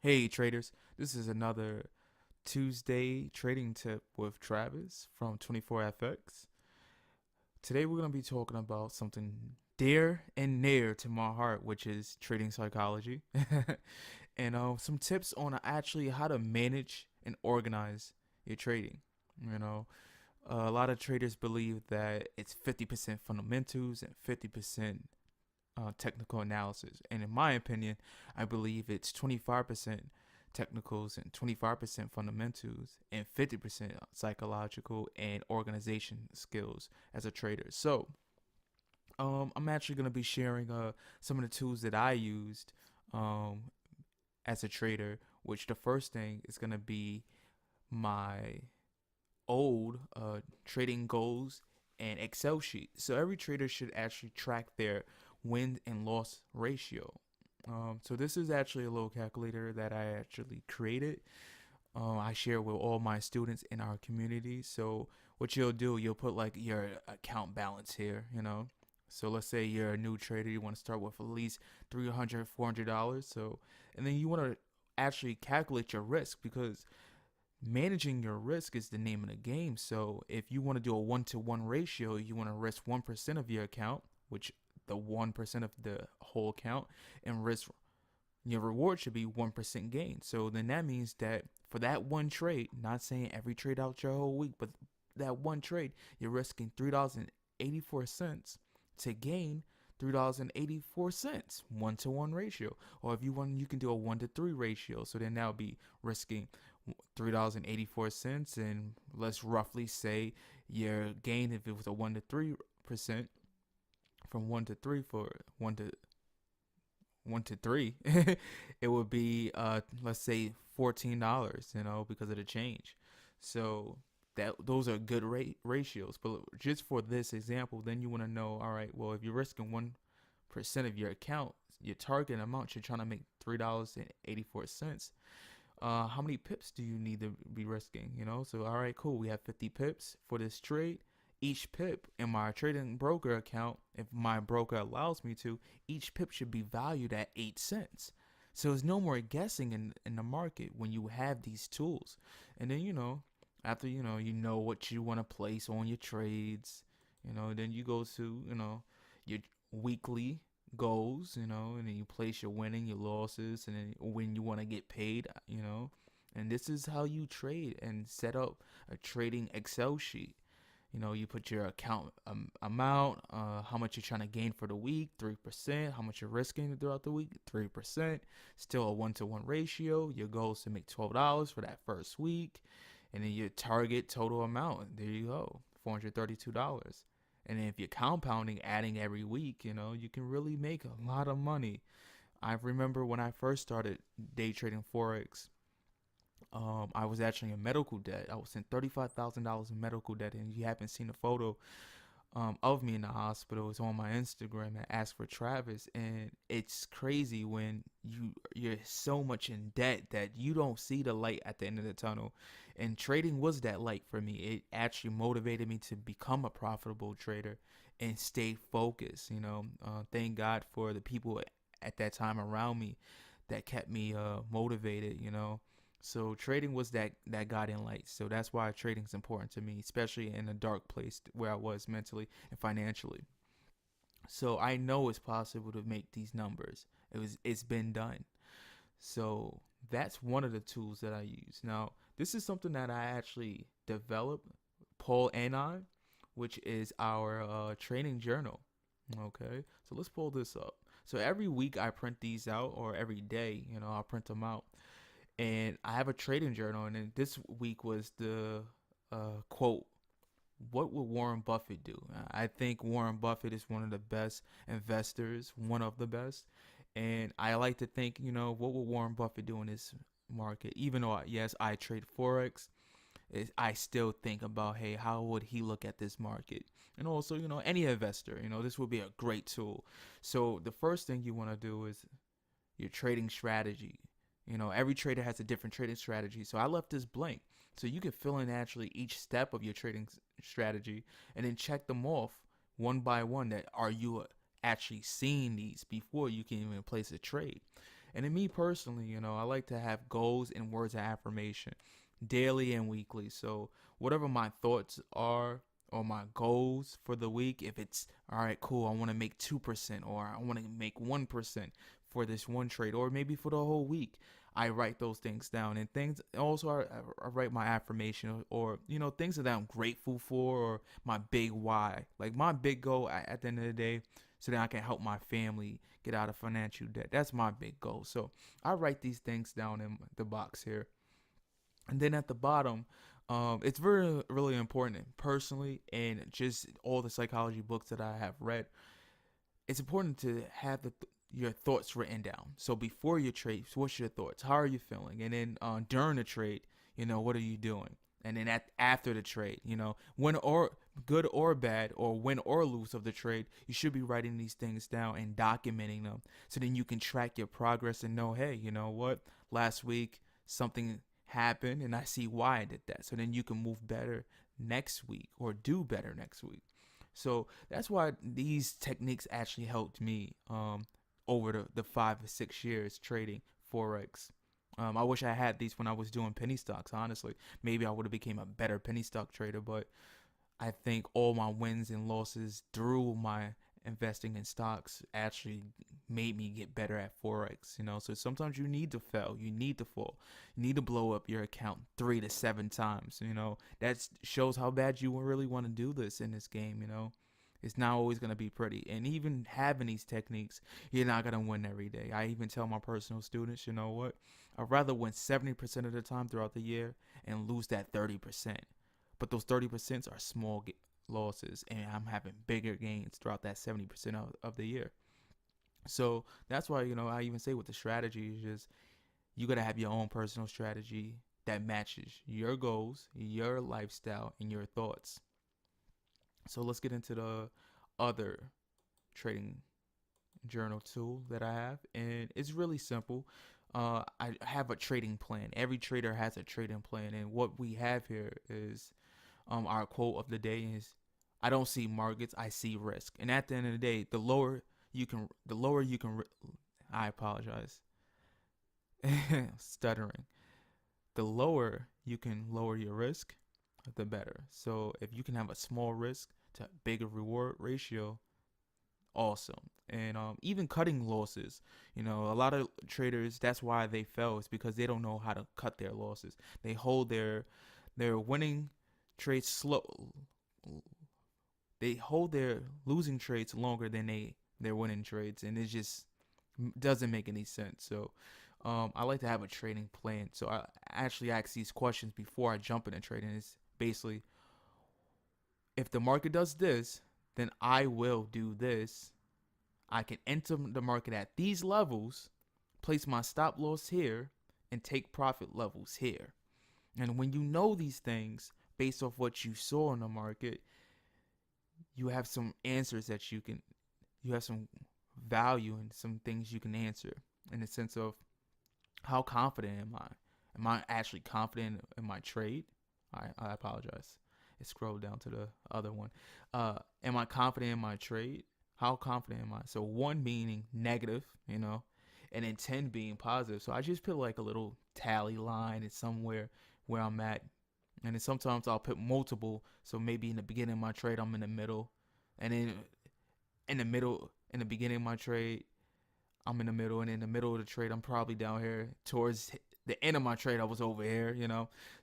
Hey traders, this is another Tuesday trading tip with Travis from 24FX. Today we're going to be talking about something dear and near to my heart, which is trading psychology. And some tips on actually how to manage and organize your trading. You know, a lot of traders believe that it's 50% fundamentals and 50% technical analysis. And in my opinion, I believe it's 25% technicals and 25% fundamentals and 50% psychological and organization skills as a trader. So, I'm actually going to be sharing some of the tools that I used um, as a trader, which the first thing is going to be my old trading goals and Excel sheet. So every trader should actually track their win and loss ratio. So this is actually a little calculator that I actually created. I share with all my students in our community. So what you'll do, you'll put like your account balance here, you know. So let's say you're a new trader, you want to start with at least $300, $400. So, and then you want to actually calculate your risk because managing your risk is the name of the game. So if you want to do a 1-to-1 ratio, you want to risk 1% of your account, which the 1% of the whole account, and risk your reward should be 1% gain. So then that means that for that one trade, not saying every trade out your whole week, but that one trade, you're risking $3.84 to gain $3.84, 1-to-1 ratio. Or if you want, you can do a 1-to-3 ratio. So then that would be risking $3.84, and let's roughly say your gain, if it was a 1 to 3%, from 1 to 3 for 1 to 3, it would be let's say $14, because of the change. So that those are good ratios. But just for this example, then you want to know, all right, well, if you're risking 1% of your account, your target amount, you're trying to make $3.84. How many pips do you need to be risking? So all right, cool. We have 50 pips for this trade. Each pip in my trading broker account, if my broker allows me to, each pip should be valued at 8 cents. So there's no more guessing in the market when you have these tools. And then, after you know what you want to place on your trades, then you go to, your weekly goals, and then you place your winning, your losses, and then when you want to get paid, and this is how you trade and set up a trading Excel sheet. You put your account amount, how much you're trying to gain for the week, 3%, how much you're risking throughout the week, 3%, still a 1-to-1 ratio. Your goal is to make $12 for that first week, and then your target total amount, there you go, $432. And then if you're compounding, adding every week, you can really make a lot of money. I remember when I first started day trading Forex, I was actually in medical debt. I was in $35,000 in medical debt, and you haven't seen a photo of me in the hospital. It's on my Instagram at Ask for Travis, and it's crazy when you're so much in debt that you don't see the light at the end of the tunnel. And trading was that light for me. It actually motivated me to become a profitable trader and stay focused. Thank God for the people at that time around me that kept me motivated. So trading was that guiding light. So that's why trading is important to me, especially in a dark place where I was mentally and financially. So I know it's possible to make these numbers. It's been done. So that's one of the tools that I use. Now, this is something that I actually developed, Paul and I, which is our training journal. Okay, so let's pull this up. So every week I print these out, or every day, I'll print them out. And I have a trading journal, and then this week was the quote, what would Warren Buffett do? I think Warren Buffett is one of the best investors, one of the best. And I like to think, what would Warren Buffett do in this market? Even though, yes, I trade Forex, I still think about, hey, how would he look at this market? And also, any investor, this would be a great tool. So the first thing you want to do is your trading strategy. Every trader has a different trading strategy. So I left this blank. So you can fill in actually each step of your trading strategy and then check them off one by one. That are you actually seeing these before you can even place a trade? And in me personally, I like to have goals and words of affirmation daily and weekly. So whatever my thoughts are or my goals for the week, if it's all right, cool, I want to make 2% or I want to make 1% for this one trade or maybe for the whole week. I write those things down and things also I write my affirmation or things that I'm grateful for or my big why, like my big goal at the end of the day, so that I can help my family get out of financial debt. That's my big goal. So I write these things down in the box here. And then at the bottom, it's very, really important personally, and just all the psychology books that I have read. It's important to have your thoughts written down. So before your trade, what's your thoughts? How are you feeling? And then during the trade, what are you doing? And then after the trade, when or good or bad, or win or lose of the trade, you should be writing these things down and documenting them. So then you can track your progress and know, hey, you know what? Last week something happened and I see why I did that. So then you can move better next week or do better next week. So that's why these techniques actually helped me over the 5 or 6 years trading Forex. I wish I had these when I was doing penny stocks, honestly. Maybe I would have became a better penny stock trader, but I think all my wins and losses through my investing in stocks actually made me get better at Forex. So sometimes you need to fail, you need to fall, you need to blow up your account 3 to 7 times. That shows how bad you really want to do this in this game. It's not always going to be pretty. And even having these techniques, you're not going to win every day. I even tell my personal students, you know what? I'd rather win 70% of the time throughout the year and lose that 30%. But those 30% are small losses, and I'm having bigger gains throughout that 70% of the year. So that's why, I even say with the strategy is just you got to have your own personal strategy that matches your goals, your lifestyle, and your thoughts. So let's get into the other trading journal tool that I have, and it's really simple. I have a trading plan. Every trader has a trading plan, and what we have here is our quote of the day is, "I don't see markets, I see risk." And at the end of the day, the lower you can, I apologize, stuttering. The lower you can lower your risk, the better. So if you can have a small risk to bigger reward ratio, awesome. And even cutting losses, a lot of traders, that's why they fail, is because they don't know how to cut their losses. They hold their winning trades slow. They hold their losing trades longer than their winning trades, and it just doesn't make any sense. So I like to have a trading plan. So I actually ask these questions before I jump into trading. It's basically, if the market does this, then I will do this. I can enter the market at these levels, place my stop loss here, and take profit levels here. And when you know these things based off what you saw in the market, you have some answers that you have some value and some things you can answer in the sense of, how confident am I? Am I actually confident in my trade? I apologize. It scrolled down to the other one. Am I confident in my trade? How confident am I? So 1 meaning negative, and then 10 being positive. So I just put like a little tally line and somewhere where I'm at. And then sometimes I'll put multiple. So maybe in the beginning of my trade, I'm in the middle. And then in the beginning of my trade, I'm in the middle. And in the middle of the trade, I'm probably down here. Towards the end of my trade, I was over here,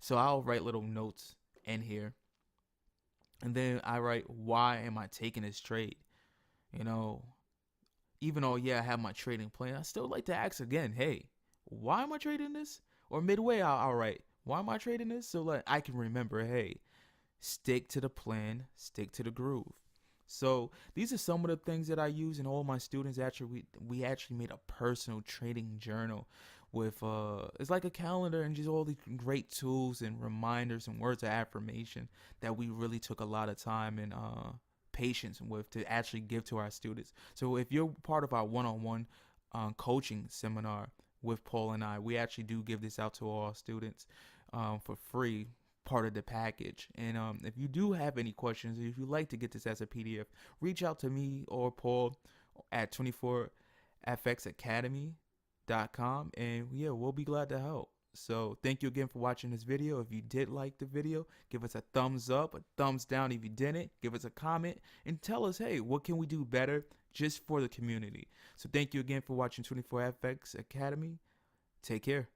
So I'll write little notes in here. And then I write, why am I taking this trade? Even though, I have my trading plan, I still like to ask again, hey, why am I trading this? Or midway, I'll write, why am I trading this? So like I can remember, hey, stick to the plan, stick to the groove. So these are some of the things that I use, and all my students actually, we actually made a personal trading journal with it's like a calendar and just all these great tools and reminders and words of affirmation that we really took a lot of time and patience with to actually give to our students. So if you're part of our one-on-one coaching seminar with Paul and I, we actually do give this out to all our students for free, part of the package. And if you do have any questions, if you'd like to get this as a PDF, reach out to me or Paul at 24fxacademy.com, constituting.com, and yeah, we'll be glad to help. So thank you again for watching this video. If you did like the video, give us a thumbs up, a thumbs down. If you didn't, give us a comment and tell us, hey, what can we do better just for the community? So thank you again for watching 24FX Academy. Take care.